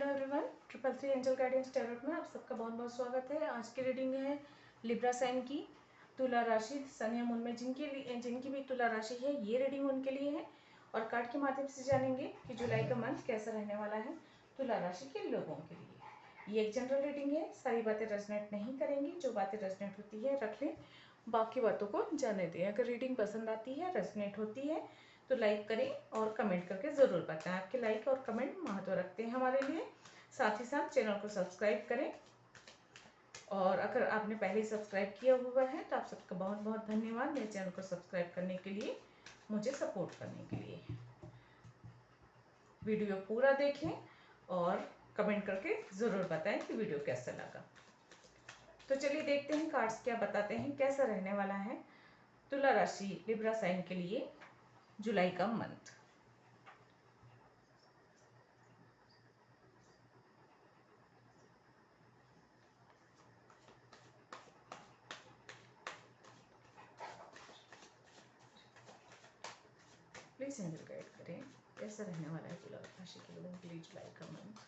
Hello everyone, 333 angel guidance tarot में आप सबका बहुत बहुत स्वागत है। आज की रीडिंग है लिब्रा साइन की तुला राशि सन या मून में जिनकी भी तुला राशि है, ये रीडिंग उनके लिए है। और कार्ड के माध्यम से जानेंगे कि जुलाई का मंथ कैसा रहने वाला है तुला राशि के लोगों के लिए। ये एक जनरल रीडिंग है, सारी बातें रेजोनेट नहीं करेंगी। जो बातें रेजोनेट होती है रख लें, बाकी बातों को जाने दें। अगर रीडिंग पसंद आती है, रेजोनेट होती है तो लाइक करें और कमेंट करके ज़रूर बताएं। आपके लाइक और कमेंट महत्व रखते हैं हमारे लिए। साथ ही साथ चैनल को सब्सक्राइब करें, और अगर आपने पहले ही सब्सक्राइब किया हुआ है तो आप सबका बहुत बहुत धन्यवाद मेरे चैनल को सब्सक्राइब करने के लिए, मुझे सपोर्ट करने के लिए। वीडियो पूरा देखें और कमेंट करके ज़रूर बताएं कि वीडियो कैसा लगा। तो चलिए देखते हैं कार्ड्स क्या बताते हैं, कैसा रहने वाला है तुला राशि लिब्रा साइन के लिए जुलाई का मंथ। प्लीज एंजल गाइड करें कैसा रहने वाला है तुला राशि के लोगों के लिए जुलाई का मंथ।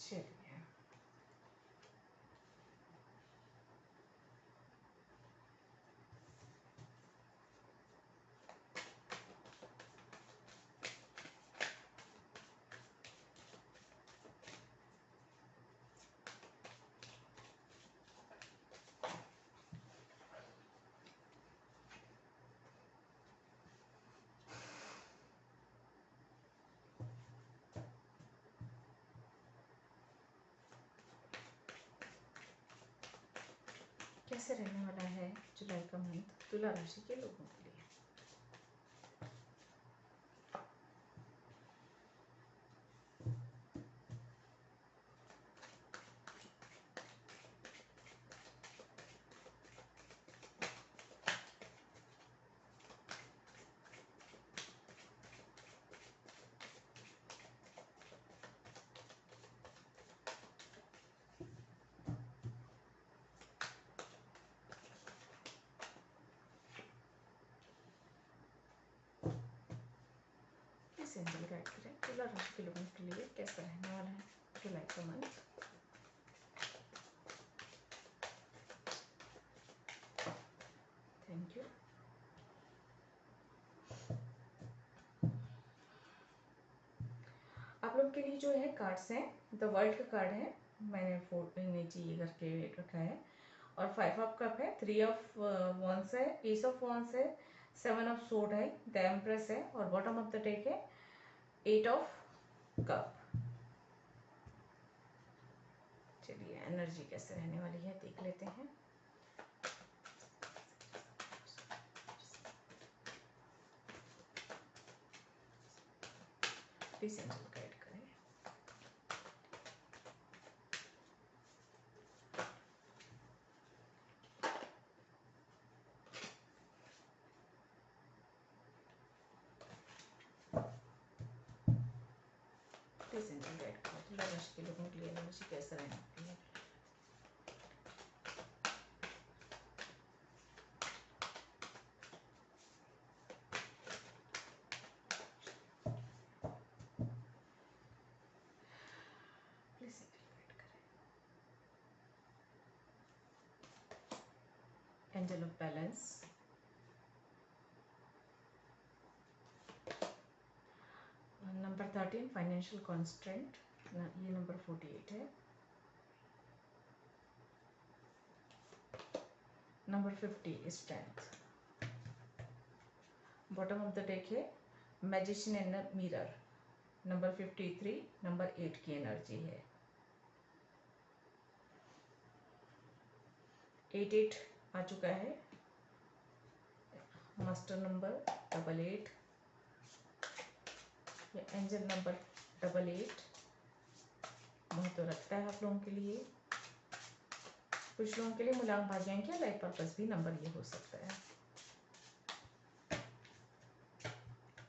चलिए कैसे रहने वाला है जुलाई का मंथ तुला राशि के लोगों के लिए। एंजल गाइड करें तुला राशि के लोगों के लिए कैसा रहने वाला है जुलाई का मंथ। Thank you. आप लोग के लिए जो है कार्ड्स हैं, द वर्ल्ड का कार्ड है, मैंने 4 नीचे ये करके रखा है। और 5 ऑफ कप है, 3 ऑफ वॉन्स है, एस ऑफ वॉन्स है, 7 ऑफ सोर्ड है, द एम्प्रेस है, और बॉटम ऑफ द डेक है 8 ऑफ कप। चलिए एनर्जी कैसे रहने वाली है देख लेते हैं। प्लीज एंजल गाइड करें। प्लीज एंजल गाइड करें तुला राशि के लोगों के लिए एनर्जी कैसे रहने वाली है। प्लीज एंजल गाइड करें। Angel of balance, number 13 financial constant, ये नंबर 48 है। Number 50 strength. Bottom of the deck है magician and mirror, number 53 number 8 की एनर्जी है। 88 आ चुका है, मास्टर नंबर 88, एंजल नंबर 88 महत्व रखता है आप लोगों के लिए। कुछ लोगों के लिए मुलायम भाग्य के लाइफ पर्पस भी नंबर ये हो सकता है।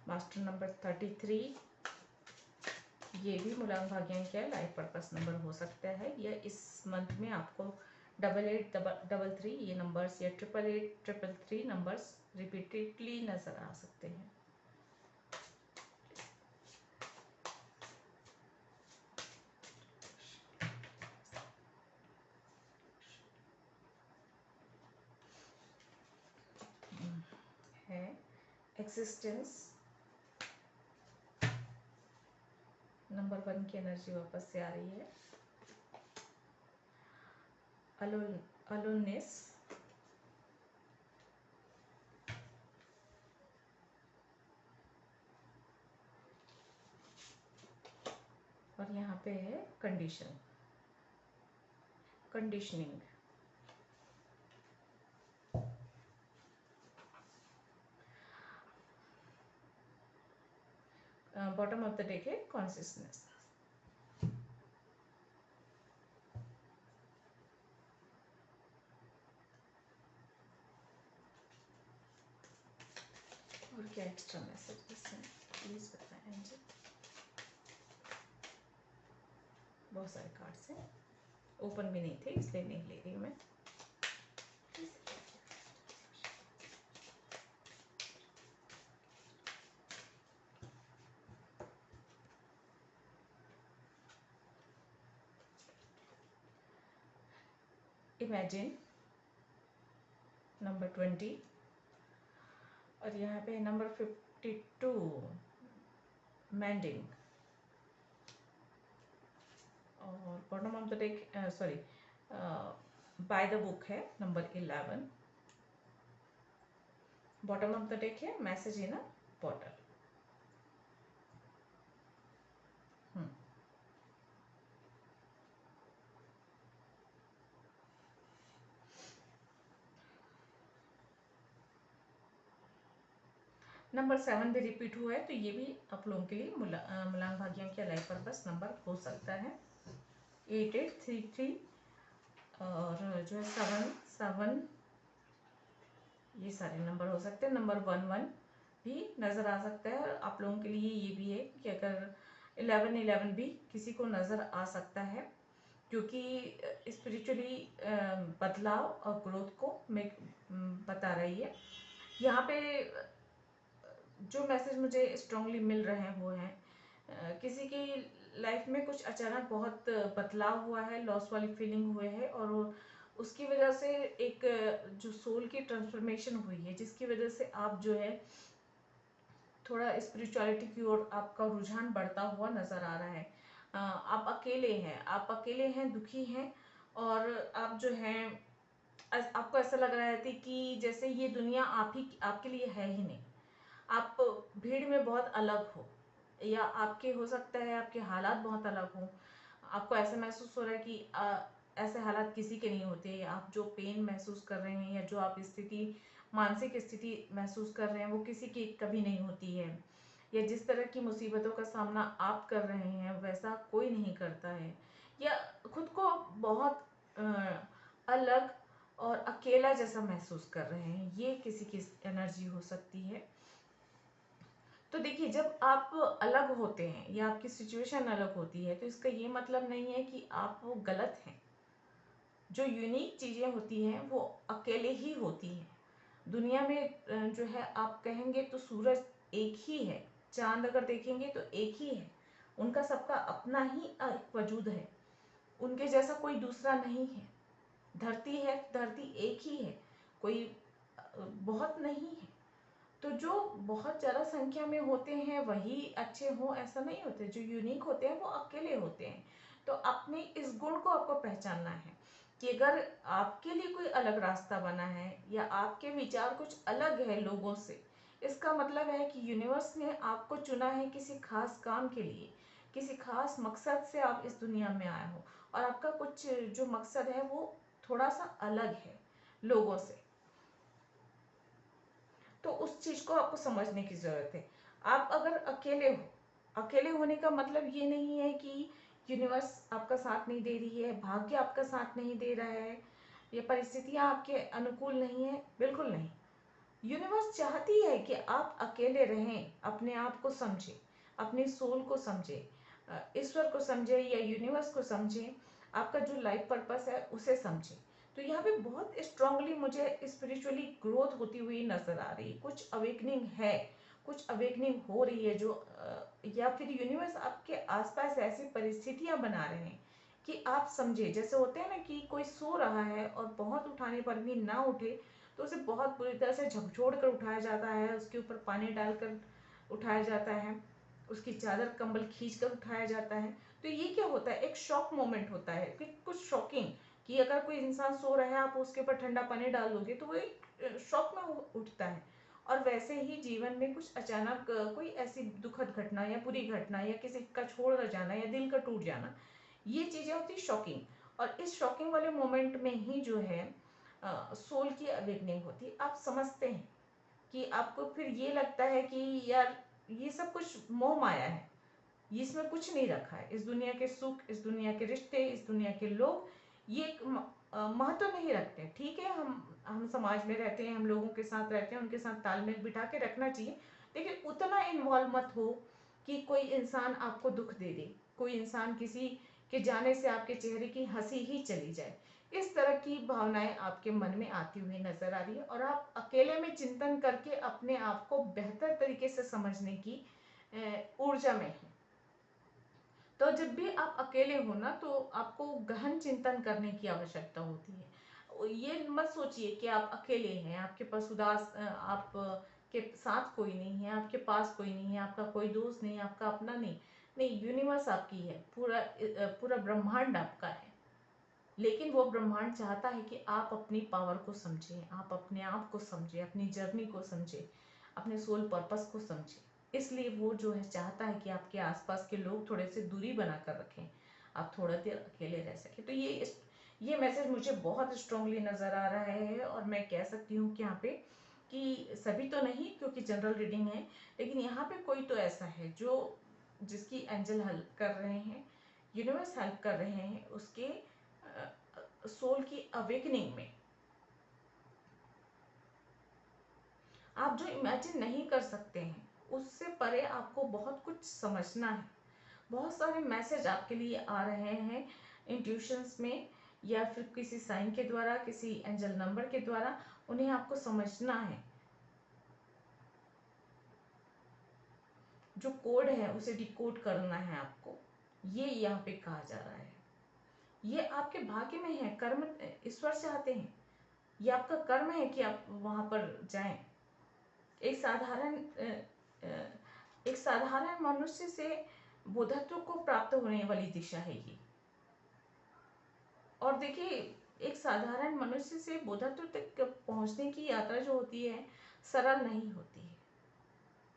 मास्टर नंबर 33, ये भी मूलांक भाग्यांक क्या लाइफ पर्पस नंबर हो सकता है, या इस मंथ में आपको 8833 ये नंबर्स या 8833 नंबर्स रिपीटेडली नजर आ सकते हैं। है एक्सिस्टेंस नंबर 1 की एनर्जी वापस से आ रही है। अलोननेस, और यहाँ पे है conditioning. Bottom of the deck है कॉन्सियसनेस। और क्या एक्स्ट्रा मैसेजेस हैं प्लीज बताएं एंजल। बहुत सारे कार्ड्स हैं, ओपन भी नहीं थे इसलिए नहीं ले रही हूँ मैं। इमेजिन नंबर 20, और यहाँ पे नंबर 52 मैंडिंग, और bottom of the deck sorry by the book है number 11। Bottom of the deck है message in a bottle. Number 7 भी रिपीट हुआ है, तो ये भी आप लोगों के लिए मूलांक भाग्यांक या लाइफ पर्पस नंबर हो सकता है। 8833 और जो है 7 ये सारे नंबर हो सकते हैं। नंबर 11 भी नज़र आ सकता है, और आप लोगों के लिए ये भी है कि अगर 11 भी किसी को नज़र आ सकता है, क्योंकि स्पिरिचुअली बदलाव और ग्रोथ को बता रही है। यहाँ पे जो मैसेज मुझे स्ट्रांगली मिल रहे हैं वो हैं किसी की लाइफ में कुछ अचानक बहुत बदलाव हुआ है, लॉस वाली फीलिंग हुए है, और उसकी वजह से एक जो सोल की ट्रांसफॉर्मेशन हुई है, जिसकी वजह से आप जो है थोड़ा स्पिरिचुअलिटी की ओर आपका रुझान बढ़ता हुआ नज़र आ रहा है। आप अकेले हैं, दुखी हैं, और आप जो हैं आपको ऐसा लग रहा है कि जैसे ये दुनिया आपके लिए है ही नहीं। आप भीड़ में बहुत अलग हो, या आपके हो सकता है आपके हालात बहुत अलग हो। आपको ऐसा महसूस हो रहा है कि ऐसे हालात किसी के नहीं होते। आप जो पेन महसूस कर रहे हैं, या जो आप मानसिक स्थिति महसूस कर रहे हैं, वो किसी की कभी नहीं होती है। या जिस तरह की मुसीबतों का सामना आप कर रहे हैं वैसा कोई नहीं करता है। या खुद को बहुत अलग और अकेला जैसा महसूस कर रहे हैं, ये किसी की एनर्जी हो सकती है। तो देखिए, जब आप अलग होते हैं या आपकी सिचुएशन अलग होती है, तो इसका ये मतलब नहीं है कि आप वो गलत हैं। जो यूनिक चीज़ें होती हैं वो अकेले ही होती हैं। दुनिया में जो है आप कहेंगे तो सूरज एक ही है, चांद अगर देखेंगे तो एक ही है। उनका सबका अपना ही वजूद है, उनके जैसा कोई दूसरा नहीं है। धरती है, धरती एक ही है, कोई बहुत नहीं है। तो जो बहुत ज़्यादा संख्या में होते हैं वही अच्छे हों ऐसा नहीं होते। जो यूनिक होते हैं वो अकेले होते हैं। तो अपने इस गुण को आपको पहचानना है कि अगर आपके लिए कोई अलग रास्ता बना है, या आपके विचार कुछ अलग है लोगों से, इसका मतलब है कि यूनिवर्स ने आपको चुना है किसी खास काम के लिए, किसी खास मकसद से आप इस दुनिया में आए हो, और आपका कुछ जो मकसद है वो थोड़ा सा अलग है लोगों से। तो उस चीज को आपको समझने की जरूरत है। आप अगर अकेले हो, अकेले होने का मतलब ये नहीं है कि यूनिवर्स आपका साथ नहीं दे रही है, भाग्य आपका साथ नहीं दे रहा है, ये परिस्थितियां आपके अनुकूल नहीं है, बिल्कुल नहीं। यूनिवर्स चाहती है कि आप अकेले रहें, अपने आप को समझे, अपनी सोल को समझे, ईश्वर को समझे या यूनिवर्स को समझे, आपका जो लाइफ पर्पस है उसे समझे। तो यहाँ पे बहुत स्ट्रांगली मुझे स्पिरिचुअली ग्रोथ होती हुई नजर आ रही है, कुछ अवेकनिंग है, कुछ अवेकनिंग हो रही है, जो या फिर यूनिवर्स आपके आसपास ऐसी परिस्थितियां बना रहे हैं कि आप समझे। जैसे होते हैं ना कि कोई सो रहा है और बहुत उठाने पर भी ना उठे, तो उसे बहुत बुरी तरह से झकझोड़ कर उठाया जाता है, उसके ऊपर पानी डालकर उठाया जाता है, उसकी चादर कंबल खींच कर उठाया जाता है। तो ये क्या होता है, एक शॉक मोमेंट होता है कि कुछ शॉकिंग, कि अगर कोई इंसान सो रहा है, आप उसके ऊपर ठंडा पानी डाल दोगे तो वो एक शॉक में उठता है। और वैसे ही जीवन में कुछ अचानक कोई ऐसी दुखद घटना या बुरी घटना या किसी का छोड़ कर जाना या दिल का टूट जाना, ये चीजें होती शॉकिंग। और इस शॉकिंग वाले मोमेंट में ही जो है सोल की अवेकनिंग होती है। आप समझते हैं कि आपको फिर ये लगता है कि यार ये सब कुछ मोह माया है, इसमें कुछ नहीं रखा है। इस दुनिया के सुख, इस दुनिया के रिश्ते, इस दुनिया के लोग ये महत्व नहीं रखते। ठीक है, हम समाज में रहते हैं, हम लोगों के साथ रहते हैं, उनके साथ तालमेल बिठा के रखना चाहिए, लेकिन उतना इन्वॉल्व मत हो कि कोई इंसान आपको दुख दे दे, कोई इंसान किसी के जाने से आपके चेहरे की हंसी ही चली जाए। इस तरह की भावनाएं आपके मन में आती हुई नजर आ रही है, और आप अकेले में चिंतन करके अपने आप को बेहतर तरीके से समझने की ऊर्जा में है। तो जब भी आप अकेले हो ना, तो आपको गहन चिंतन करने की आवश्यकता होती है। ये मत सोचिए कि आप अकेले हैं, आपके पास आप के साथ कोई नहीं है, आपके पास कोई नहीं है, आपका कोई दोस्त नहीं, आपका अपना नहीं। नहीं, यूनिवर्स आपकी है, पूरा ब्रह्मांड आपका है। लेकिन वो ब्रह्मांड चाहता है कि आप अपनी पावर को समझें, आप अपने आप को समझें, अपनी जर्नी को समझें, अपने सोल पर्पस को समझें। इसलिए वो जो है चाहता है कि आपके आसपास के लोग थोड़े से दूरी बना कर रखें, आप थोड़ा देर अकेले रह सकें। तो ये मैसेज मुझे बहुत स्ट्रांगली नज़र आ रहा है, और मैं कह सकती हूँ कि यहाँ पे कि सभी तो नहीं, क्योंकि जनरल रीडिंग है, लेकिन यहाँ पे कोई तो ऐसा है जो जिसकी एंजल हेल्प कर रहे हैं, यूनिवर्स हेल्प कर रहे हैं उसके सोल की अवेकनिंग में। आप जो इमेजिन नहीं कर सकते हैं, उससे परे आपको बहुत कुछ समझना है। बहुत सारे मैसेज आपके लिए आ रहे हैं इंट्यूशंस में, या फिर किसी साइन के द्वारा, किसी एंजल नंबर के द्वारा, उन्हें आपको समझना है। जो कोड है उसे डिकोड करना है आपको, ये यहाँ पे कहा जा रहा है। ये आपके भाग्य में है, कर्म ईश्वर चाहते हैं, ये आपका कर्म है कि आप वहां पर जाएं। एक साधारण एक साधारण मनुष्य से बुद्धत्व को प्राप्त होने वाली दिशा है ये। और देखिए, एक साधारण मनुष्य से बुद्धत्व तक पहुंचने की यात्रा जो होती है, सरल नहीं होती है,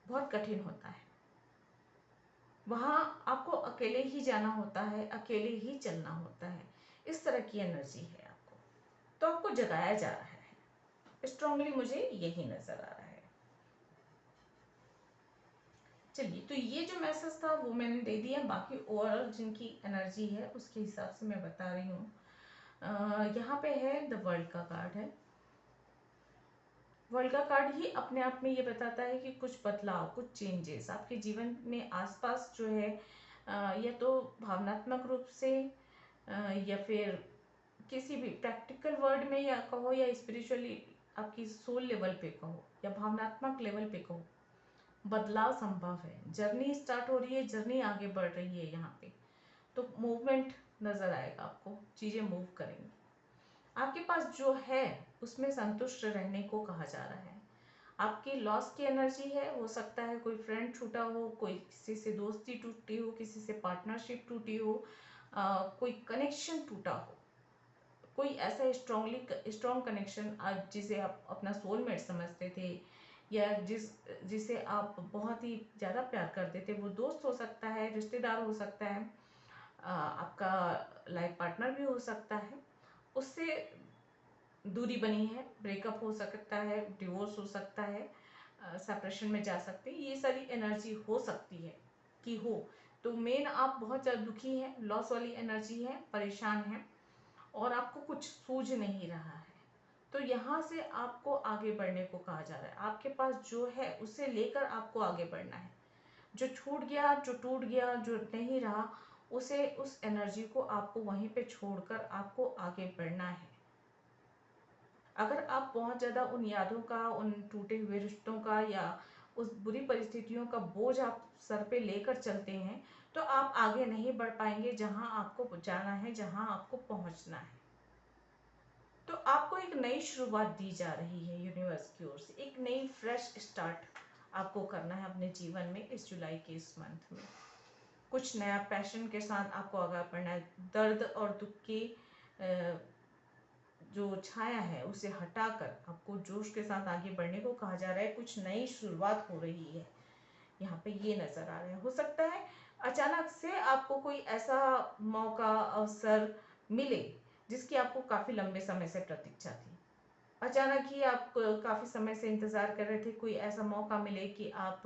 बहुत कठिन होता है। वहां आपको अकेले ही जाना होता है, अकेले ही चलना होता है। इस तरह की एनर्जी है आपको, तो आपको जगाया जा रहा है। स्ट्रांगली मुझे यही नजर आ रहा है। चलिए, तो ये जो मैसेज था वो मैंने दे दिया। बाकी ओवरऑल जिनकी एनर्जी है उसके हिसाब से मैं बता रही हूँ। यहाँ पे है द वर्ल्ड का कार्ड है। वर्ल्ड का कार्ड ही अपने आप में ये बताता है कि कुछ बदलाव, कुछ चेंजेस आपके जीवन में आसपास जो है, या तो भावनात्मक रूप से, या फिर किसी भी प्रैक्टिकल वर्ड में या कहो, या स्पिरिचुअली आपकी सोल लेवल पे कहो, या भावनात्मक लेवल पे कहो, बदलाव संभव है। जर्नी स्टार्ट हो रही है, जर्नी आगे बढ़ रही है यहाँ पे। तो मूवमेंट नजर आएगा आपको, चीजें मूव करेंगी। आपके पास जो है उसमें संतुष्ट रहने को कहा जा रहा है। आपकी लॉस की एनर्जी है, हो सकता है कोई फ्रेंड छूटा हो, कोई किसी से दोस्ती टूटी हो, किसी से पार्टनरशिप टूटी हो, कोई कनेक्शन टूटा हो, कोई ऐसा स्ट्रॉन्ग कनेक्शन जिसे आप अपना सोलमेट समझते थे, या जिसे आप बहुत ही ज़्यादा प्यार करते थे, वो दोस्त हो सकता है, रिश्तेदार हो सकता है, आपका लाइफ पार्टनर भी हो सकता है, उससे दूरी बनी है, ब्रेकअप हो सकता है, डिवोर्स हो सकता है, सेपरेशन में जा सकते हैं। ये सारी एनर्जी हो सकती है कि हो। तो मेन आप बहुत ज़्यादा दुखी हैं, लॉस वाली एनर्जी है, परेशान हैं, और आपको कुछ सूझ नहीं रहा है। तो यहाँ से आपको आगे बढ़ने को कहा जा रहा है। आपके पास जो है उसे लेकर आपको आगे बढ़ना है। जो छूट गया, जो टूट गया, जो नहीं रहा, उसे, उस एनर्जी को आपको वहीं पे छोड़कर आपको आगे बढ़ना है। अगर आप बहुत ज़्यादा उन यादों का, उन टूटे हुए रिश्तों का या उस बुरी परिस्थितियों का बोझ आप सर पे लेकर चलते हैं, तो आप आगे नहीं बढ़ पाएंगे जहां आपको जाना है, जहां आपको पहुंचना है। तो आपको एक नई शुरुआत दी जा रही है यूनिवर्स की ओर से, एक नई फ्रेश स्टार्ट आपको करना है अपने जीवन में इस जुलाई के इस मंथ में। कुछ नया पैशन के साथ आपको आगे बढ़ना है। दर्द और दुख की जो छाया है उसे हटाकर आपको जोश के साथ आगे बढ़ने को कहा जा रहा है। कुछ नई शुरुआत हो रही है, यहाँ पे ये नजर आ रहा है। हो सकता है अचानक से आपको कोई ऐसा मौका, अवसर मिले जिसकी आपको काफी लंबे समय से प्रतीक्षा थी। अचानक ही आप काफी समय से इंतजार कर रहे थे, कोई ऐसा मौका मिले कि आप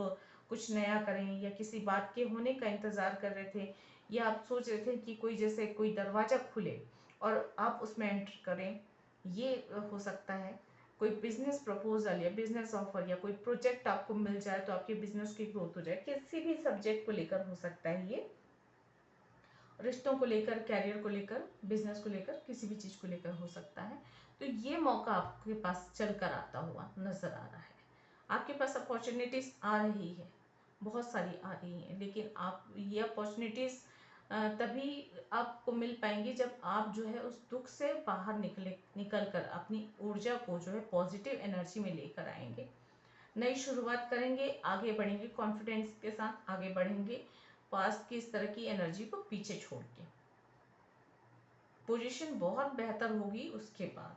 कुछ नया करें, या किसी बात के होने का इंतजार कर रहे थे, या आप सोच रहे थे कि कोई, जैसे कोई दरवाजा खुले और आप उसमें एंटर करें। ये हो सकता है कोई बिजनेस प्रपोजल या बिजनेस ऑफर या कोई प्रोजेक्ट आपको मिल जाए तो आपके बिजनेस की ग्रोथ हो जाए। किसी भी सब्जेक्ट को लेकर हो सकता है ये, रिश्तों को लेकर, कैरियर को लेकर, बिजनेस को लेकर, किसी भी चीज को लेकर हो सकता है। तो ये मौका आपके पास चलकर आता हुआ नजर आ रहा है। आपके पास अपॉर्चुनिटीज आ रही है, बहुत सारी आ रही है, लेकिन आप ये अपॉर्चुनिटीज तभी आपको मिल पाएंगी जब आप जो है उस दुख से बाहर निकल कर अपनी ऊर्जा को जो है पॉजिटिव एनर्जी में लेकर आएंगे, नई शुरुआत करेंगे, आगे बढ़ेंगे, कॉन्फिडेंस के साथ आगे बढ़ेंगे, पास्ट की इस तरह की एनर्जी को पीछे छोड़ के। पोजीशन बहुत बेहतर होगी उसके बाद।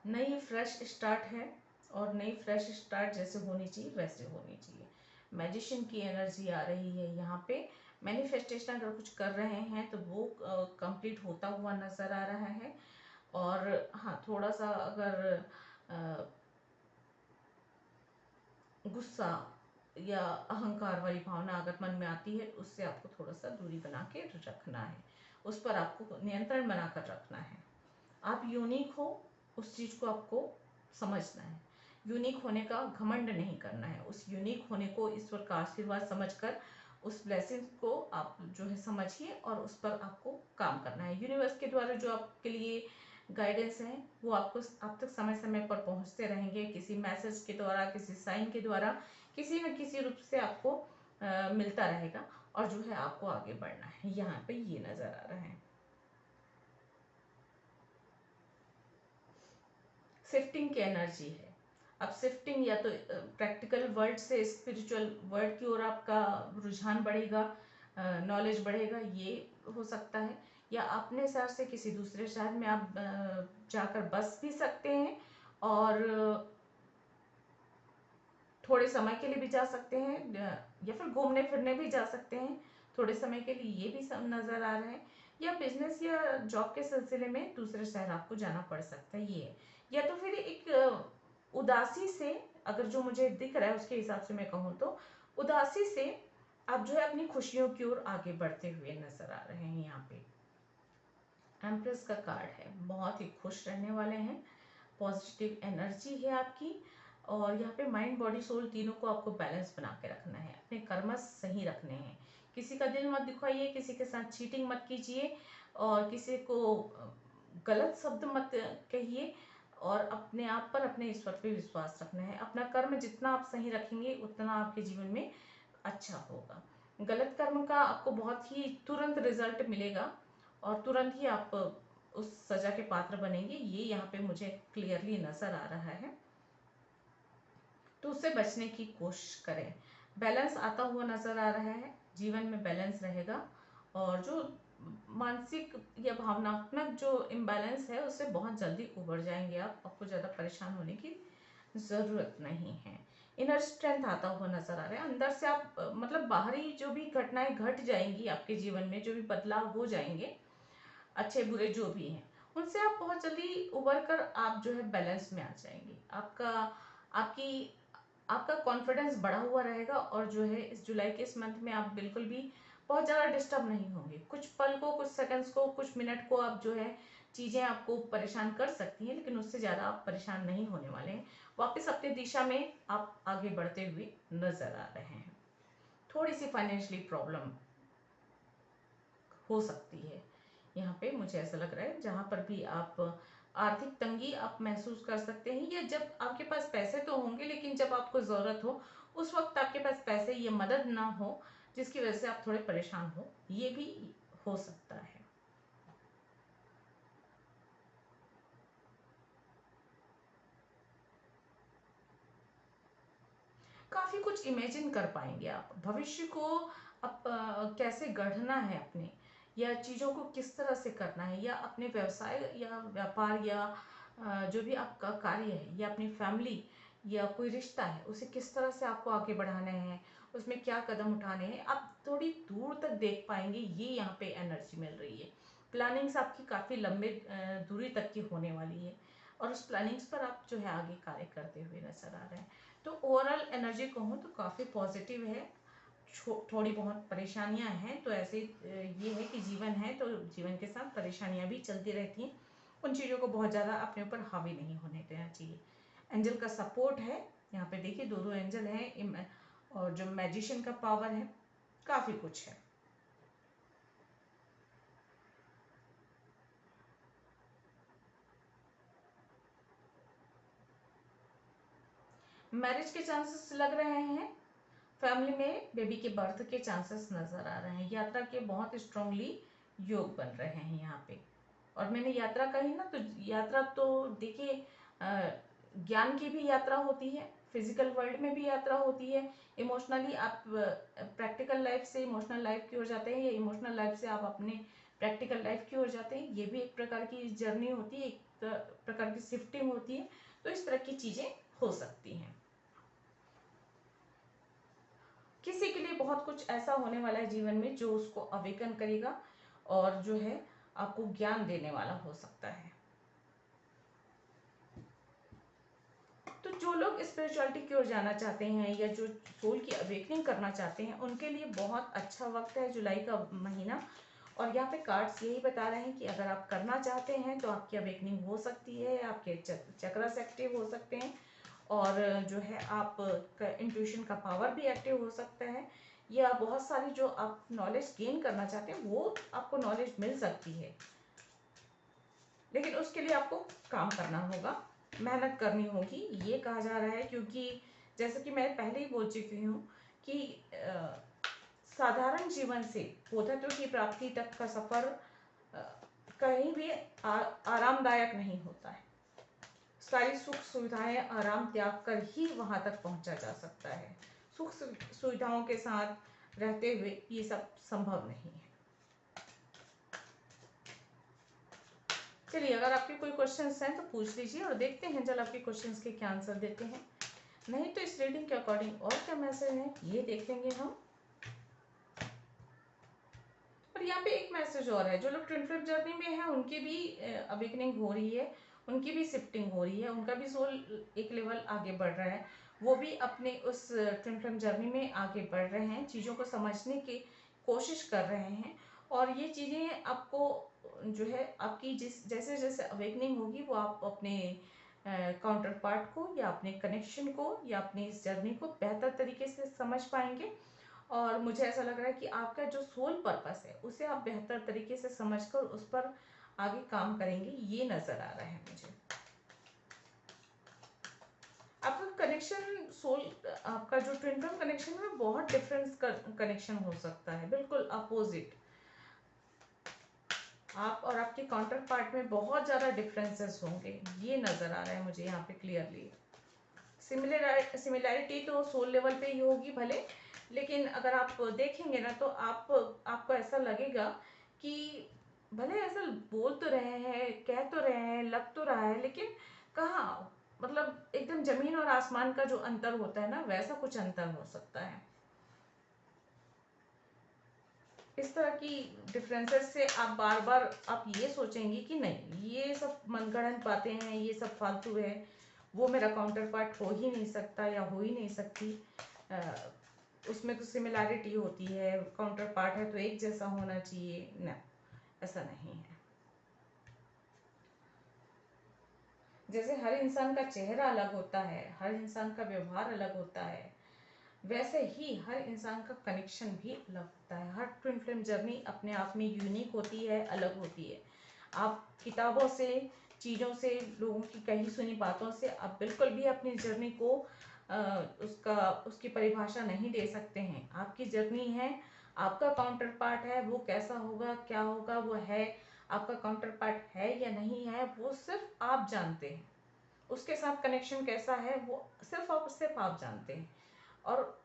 नई फ्रेश स्टार्ट है, और नई फ्रेश स्टार्ट जैसे होनी चाहिए वैसे होनी चाहिए। मैजिशियन की एनर्जी आ रही है यहाँ पे। मैनिफेस्टेशन अगर कुछ कर रहे हैं तो वो कंप्लीट होता हुआ नजर आ रहा है। और हाँ, थोड़ा सा अगर गुस्सा या अहंकार वाली भावना अगर मन में आती है, उससे आपको थोड़ा सा दूरी बना के रखना है, उस पर आपको नियंत्रण बनाकर रखना है। आप यूनिक हो, उस चीज को आपको समझना है। यूनिक होने का घमंड नहीं करना है, उस यूनिक होने को ईश्वर का आशीर्वाद समझकर उस ब्लेसिंग को आप जो है समझिए और उस पर आपको काम करना है। यूनिवर्स के द्वारा जो आपके लिए गाइडेंस है वो आपको आप तक समय समय पर पहुंचते रहेंगे, किसी मैसेज के द्वारा, किसी साइन के द्वारा, किसी न किसी रूप से आपको मिलता रहेगा, और जो है आपको आगे बढ़ना है। यहाँ पे ये नजर आ रहा है। शिफ्टिंग की एनर्जी है। अब शिफ्टिंग, या तो प्रैक्टिकल वर्ल्ड से स्पिरिचुअल वर्ल्ड की ओर आपका रुझान बढ़ेगा, नॉलेज बढ़ेगा, ये हो सकता है। या अपने शहर से किसी दूसरे शहर में आप जाकर बस भी सकते हैं, और थोड़े समय के लिए भी जा सकते हैं, या फिर घूमने फिरने भी जा सकते हैं थोड़े समय के लिए, ये भी सब नजर आ रहा है। या बिजनेस या जॉब के सिलसिले में दूसरे शहर आपको जाना पड़ सकता है, ये। या तो फिर एक उदासी से, अगर जो मुझे दिख रहा है उसके हिसाब से मैं कहूँ तो उदासी से आप जो है अपनी खुशियों की ओर आगे बढ़ते हुए नजर आ रहे हैं। यहाँ पे एम्प्रेस का कार्ड है, बहुत ही खुश रहने वाले हैं, पॉजिटिव एनर्जी है आपकी। और यहाँ पे माइंड, बॉडी, सोल तीनों को आपको बैलेंस बना के रखना है, अपने कर्म सही रखने हैं। किसी का दिल मत दुखाइए, किसी के साथ चीटिंग मत कीजिए, और किसी को गलत शब्द मत कहिए, और अपने आप पर, अपने ईश्वर पे विश्वास रखना है। अपना कर्म जितना आप सही रखेंगे उतना आपके जीवन में अच्छा होगा। गलत कर्म का आपको बहुत ही तुरंत रिजल्ट मिलेगा, और तुरंत ही आप उस सजा के पात्र बनेंगे, ये यहाँ पे मुझे क्लियरली नजर आ रहा है। तो उससे बचने की कोशिश करें। बैलेंस आता हुआ नजर आ रहा है, जीवन में बैलेंस रहेगा, और जो मानसिक या भावनात्मक जो इम्बैलेंस है उससे बहुत जल्दी उबर जाएंगे आप। आपको ज़्यादा परेशान होने की ज़रूरत नहीं है। इनर स्ट्रेंथ आता हुआ नजर आ रहा है, अंदर से आप मतलब बाहरी जो भी घटनाएं घट जाएंगी आपके जीवन में, जो भी बदलाव हो जाएंगे, अच्छे बुरे जो भी हैं, उनसे आप बहुत जल्दी उबर कर आप जो है बैलेंस में आ जाएंगे। आपकी आपका कॉन्फिडेंस बढ़ा हुआ रहेगा, और जो है इस जुलाई के इस मंथ में आप बिल्कुल भी बहुत ज़्यादा डिस्टर्ब नहीं होंगे। कुछ पल को, कुछ सेकंड्स को, कुछ मिनट को आप जो है चीज़ें आपको परेशान कर सकती हैं, लेकिन उससे ज़्यादा आप परेशान नहीं होने वाले हैं। वापस अपनी दिशा में आप आगे बढ़ते हुए नजर आ रहे हैं। थोड़ी सी फाइनेंशियली प्रॉब्लम हो सकती है यहाँ पे, मुझे ऐसा लग रहा है। जहाँ पर भी आप आर्थिक तंगी आप महसूस कर सकते हैं, या जब आपके पास पैसे तो होंगे लेकिन जब आपको ज़रूरत हो उस वक्त आपके पास पैसे या मदद ना हो, जिसकी वजह से आप थोड़े परेशान हो, ये भी हो सकता है। काफ़ी कुछ इमेजिन कर पाएंगे आप भविष्य को, अब कैसे गढ़ना है अपने, या चीज़ों को किस तरह से करना है, या अपने व्यवसाय या व्यापार या जो भी आपका कार्य है, या अपनी फैमिली या कोई रिश्ता है, उसे किस तरह से आपको आगे बढ़ाना है, उसमें क्या कदम उठाने हैं, आप थोड़ी दूर तक देख पाएंगे। ये यहाँ पे एनर्जी मिल रही है। प्लानिंग्स आपकी काफ़ी लंबे दूरी तक की होने वाली है, और उस प्लानिंग्स पर आप जो है आगे कार्य करते हुए नजर आ रहे हैं। तो ओवरऑल एनर्जी कहूँ तो काफ़ी पॉजिटिव है। थोड़ी बहुत परेशानियां हैं तो ऐसे ये है कि जीवन है, तो जीवन के साथ परेशानियां भी चलती रहती हैं। उन चीज़ों को बहुत ज़्यादा अपने ऊपर हावी नहीं होने देना चाहिए। एंजल का सपोर्ट है यहाँ पे, देखिए दो एंजल हैं, और जो मैजिशियन का पावर है, काफ़ी कुछ है। मैरिज के चांसेस लग रहे हैं। फैमिली में बेबी के बर्थ के चांसेस नजर आ रहे हैं। यात्रा के बहुत स्ट्रांगली योग बन रहे हैं यहाँ पे। और मैंने यात्रा कही ना, तो यात्रा तो देखिए, ज्ञान की भी यात्रा होती है, फिजिकल वर्ल्ड में भी यात्रा होती है। इमोशनली आप प्रैक्टिकल लाइफ से इमोशनल लाइफ की ओर जाते हैं, या इमोशनल लाइफ से आप अपने प्रैक्टिकल लाइफ की ओर जाते हैं। ये भी एक प्रकार की जर्नी होती है, एक प्रकार की शिफ्टिंग होती है। तो इस तरह की चीज़ें हो सकती हैं। किसी के लिए बहुत कुछ ऐसा होने वाला है जीवन में जो उसको अवेकन करेगा, और जो है आपको ज्ञान देने वाला हो सकता है। तो जो लोग स्पिरिचुअलिटी की ओर जाना चाहते हैं, या जो सोल की अवेकनिंग करना चाहते हैं, उनके लिए बहुत अच्छा वक्त है जुलाई का महीना। और यहाँ पे कार्ड्स यही बता रहे हैं कि अगर आप करना चाहते हैं तो आपकी अवेकनिंग हो सकती है, आपके चक्रस एक्टिव हो सकते हैं, और जो है आप इंट्यूशन का पावर भी एक्टिव हो सकता है, या बहुत सारी जो आप नॉलेज गेन करना चाहते हैं वो आपको नॉलेज मिल सकती है। लेकिन उसके लिए आपको काम करना होगा, मेहनत करनी होगी, ये कहा जा रहा है। क्योंकि जैसे कि मैं पहले ही बोल चुकी हूँ कि साधारण जीवन से बोधत्व की प्राप्ति तक का सफर कहीं भी आरामदायक नहीं होता है। सारी सुख सुविधाएं आराम त्याग कर ही वहां तक पहुंचा जा सकता है। सुख सुविधाओं के साथ रहते हुए ये सब संभव नहीं है। चलिए, अगर आपके कोई क्वेश्चंस हैं तो पूछ लीजिए, और देखते हैं चल आपके क्वेश्चंस के क्या आंसर देते हैं। नहीं तो इस रीडिंग के अकॉर्डिंग और क्या मैसेज है ये देख लेंगे हम। और यहाँ पे एक मैसेज और है, जो लोग ट्विन फ्लेम जर्नी में हैं उनकी भी अवेकनिंग हो रही है, उनकी भी शिफ्टिंग हो रही है, उनका भी सोल एक लेवल आगे बढ़ रहा है। वो भी अपने उस ट्विन फ्लेम जर्नी में आगे बढ़ रहे हैं, चीज़ों को समझने की कोशिश कर रहे हैं। और ये चीज़ें आपको जो है आपकी जैसे जैसे अवेकनिंग होगी, वो आप अपने काउंटर पार्ट को, या अपने कनेक्शन को, या अपनी इस जर्नी को बेहतर तरीके से समझ पाएंगे। और मुझे ऐसा लग रहा है कि आपका जो सोल पर्पस है उसे आप बेहतर तरीके से समझकर उस पर आगे काम करेंगे, ये नजर आ रहा है मुझे। आपका कनेक्शन सोल, आपका जो ट्विन फ्लेम कनेक्शन है बहुत डिफरेंस कनेक्शन हो सकता है, बिल्कुल अपोजिट। आप और आपके काउंटर पार्ट में बहुत ज़्यादा डिफरेंसेस होंगे, ये नज़र आ रहा है मुझे यहाँ पे क्लियरली। सिमिलैरिटी तो सोल लेवल पे ही होगी भले, लेकिन अगर आप देखेंगे ना तो आपको ऐसा लगेगा कि भले ऐसा बोल तो रहे हैं, कह तो रहे हैं, लग तो रहा है, लेकिन कहाँ, मतलब एकदम जमीन और आसमान का जो अंतर होता है ना, वैसा कुछ अंतर हो सकता है। इस तरह की डिफरेंसेस से आप बार बार आप ये सोचेंगे कि नहीं, ये सब मनगढ़ंत बातें हैं, ये सब फालतू है, वो मेरा काउंटर पार्ट हो ही नहीं सकता या हो ही नहीं सकती। उसमें तो सिमिलैरिटी होती है, काउंटर पार्ट है तो एक जैसा होना चाहिए ना, ऐसा नहीं है। जैसे हर इंसान का चेहरा अलग होता है, हर इंसान का व्यवहार अलग होता है, वैसे ही हर इंसान का कनेक्शन भी अलग होता है। हर ट्विन फ्लेम जर्नी अपने आप में यूनिक होती है, अलग होती है। आप किताबों से, चीज़ों से, लोगों की कही सुनी बातों से आप बिल्कुल भी अपनी जर्नी को उसकी परिभाषा नहीं दे सकते हैं। आपकी जर्नी है, आपका काउंटर पार्ट है, वो कैसा होगा, क्या होगा, वो है, आपका काउंटर पार्ट है या नहीं है, वो सिर्फ आप जानते हैं। उसके साथ कनेक्शन कैसा है वो सिर्फ आप जानते हैं। और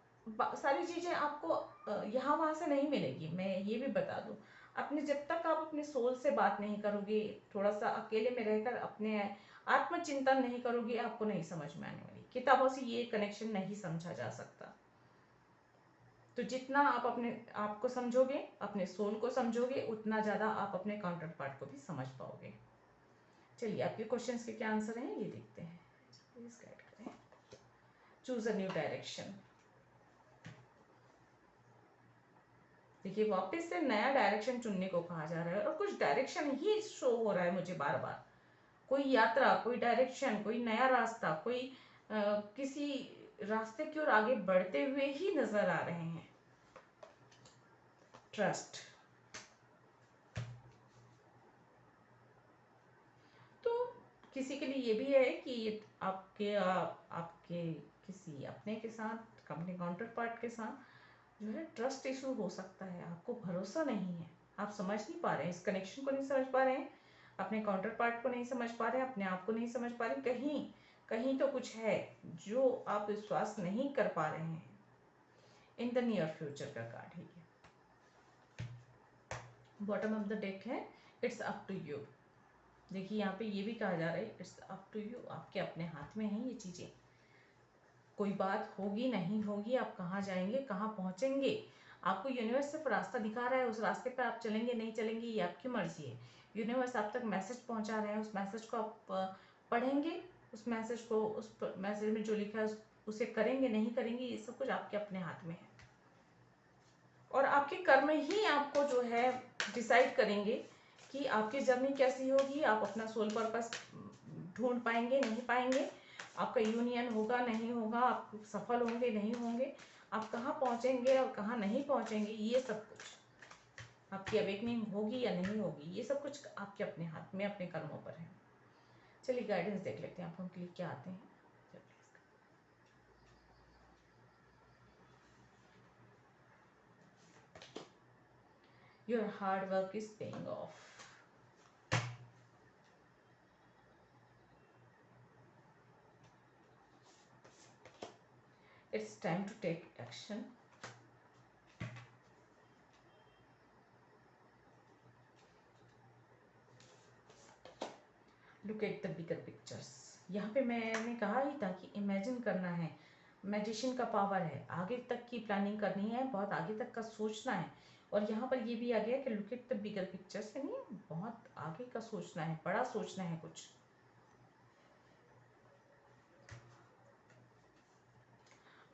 सारी चीज़ें आपको यहाँ वहाँ से नहीं मिलेगी। मैं ये भी बता दूँ, अपने जब तक आप अपने सोल से बात नहीं करोगे, थोड़ा सा अकेले में रहकर अपने आत्मचिंतन नहीं करोगे, आपको नहीं समझ में आने वाली। किताबों से ये कनेक्शन नहीं समझा जा सकता। तो जितना आप अपने आप को समझोगे, अपने सोल को समझोगे, उतना ज़्यादा आप अपने काउंटर पार्ट को भी समझ पाओगे। चलिए, आपके क्वेश्चंस के क्या आंसर हैं ये देखते हैं। प्लीज गाइड करें। Choose a new direction. देखिए, वापस से नया डायरेक्शन चुनने को कहा जा रहा है, और कुछ डायरेक्शन ही शो हो रहा है मुझे बार बार। कोई यात्रा, कोई डायरेक्शन, कोई नया रास्ता, कोई किसी रास्ते की ओर आगे बढ़ते हुए ही नजर आ रहे हैं। ट्रस्ट। तो किसी के लिए ये भी है कि आपके किसी अपने के साथ, अपने काउंटर पार्ट के साथ जो है ट्रस्ट इशू हो सकता है। आपको भरोसा नहीं है, आप समझ नहीं पा रहे हैं, इस कनेक्शन को नहीं समझ पा रहे हैं, अपने काउंटर पार्ट को नहीं समझ पा रहे हैं, अपने आप को नहीं समझ पा रहे। कहीं कहीं तो कुछ है जो आप विश्वास नहीं कर पा रहे हैं। इन द नियर फ्यूचर का कार्ड है। बॉटम ऑफ द डेक है इट्स अप टू यू। देखिए, यहाँ पे ये भी कहा जा रहा है इट्स अप टू यू, आपके अपने हाथ में है ये चीज़ें। कोई बात होगी, नहीं होगी, आप कहाँ जाएंगे, कहाँ पहुँचेंगे, आपको यूनिवर्स सिर्फ रास्ता दिखा रहा है। उस रास्ते पर आप चलेंगे, नहीं चलेंगे, ये आपकी मर्जी है। यूनिवर्स आप तक मैसेज पहुँचा रहे हैं, उस मैसेज को आप पढ़ेंगे, उस मैसेज को, उस मैसेज में जो लिखा है उसे करेंगे, नहीं करेंगे, ये सब कुछ आपके अपने हाथ में है। और आपके कर्म ही आपको जो है डिसाइड करेंगे कि आपकी जर्नी कैसी होगी। आप अपना सोल पर्पस ढूंढ पाएंगे, नहीं पाएंगे, आपका यूनियन होगा, नहीं होगा, आप सफल होंगे, नहीं होंगे, आप कहाँ पहुँचेंगे और कहाँ नहीं पहुँचेंगे, ये सब कुछ आपकी अवेकनिंग होगी या नहीं होगी, ये सब कुछ आपके अपने हाथ में, अपने कर्मों पर है। चलिए, गाइडेंस देख लेते हैं आप उनके लिए क्या आते हैं। Your hard work is paying off. It's time to take action. Look at the bigger pictures. यहाँ पे मैंने कहा ही था कि इमेजिन करना है, मैजिशियन का पावर है, आगे तक की प्लानिंग करनी है, बहुत आगे तक का सोचना है। और यहाँ पर ये भी आ गया कि look at the bigger pictures, यानी बहुत आगे का सोचना है, बड़ा सोचना है कुछ।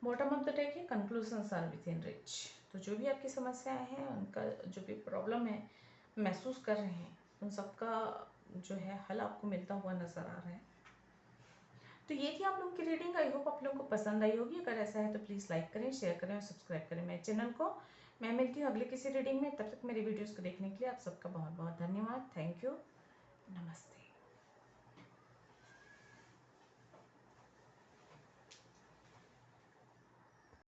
बॉटम ऑफ द डेक है conclusions are within reach. तो जो भी आपकी समस्याएं हैं, उनका जो भी प्रॉब्लम है महसूस कर रहे हैं, उन सबका जो है हल आपको मिलता हुआ नजर आ रहा है। तो ये थी आप लोगों की रीडिंग। आई होप आप लोगों को पसंद आई होगी। अगर ऐसा है तो प्लीज़ लाइक करें, शेयर करें और सब्सक्राइब करें मेरे चैनल को। मैं मिलती हूँ अगले किसी रीडिंग में। तब तक मेरी वीडियोस को देखने के लिए आप सबका बहुत बहुत धन्यवाद। Thank you. नमस्ते।